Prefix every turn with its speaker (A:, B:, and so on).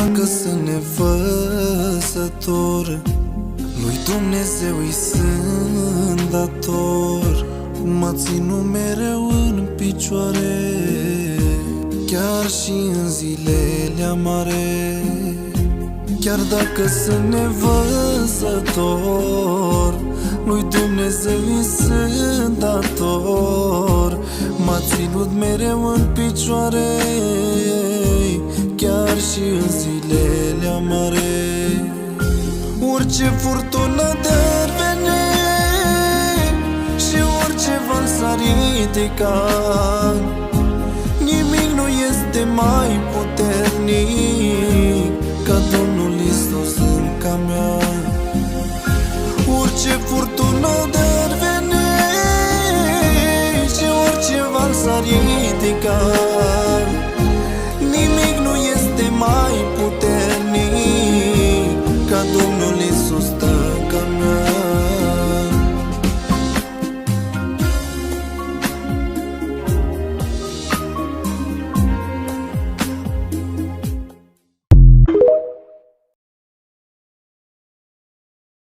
A: dacă sunt nevăzător, lui Dumnezeu îi sunt dator. M-a ținut mereu în picioare, chiar și în zilele amare. Chiar dacă sunt nevăzător, lui Dumnezeu îi sunt dator. M-a ținut mereu în picioare, chiar și în zilele amare. Orice furtună de-ar veni și orice val s-ar ridica, nimic nu este mai puternic ca Domnul Iisus în ca mea. Orice furtună de-ar veni și orice val s-ar ridica,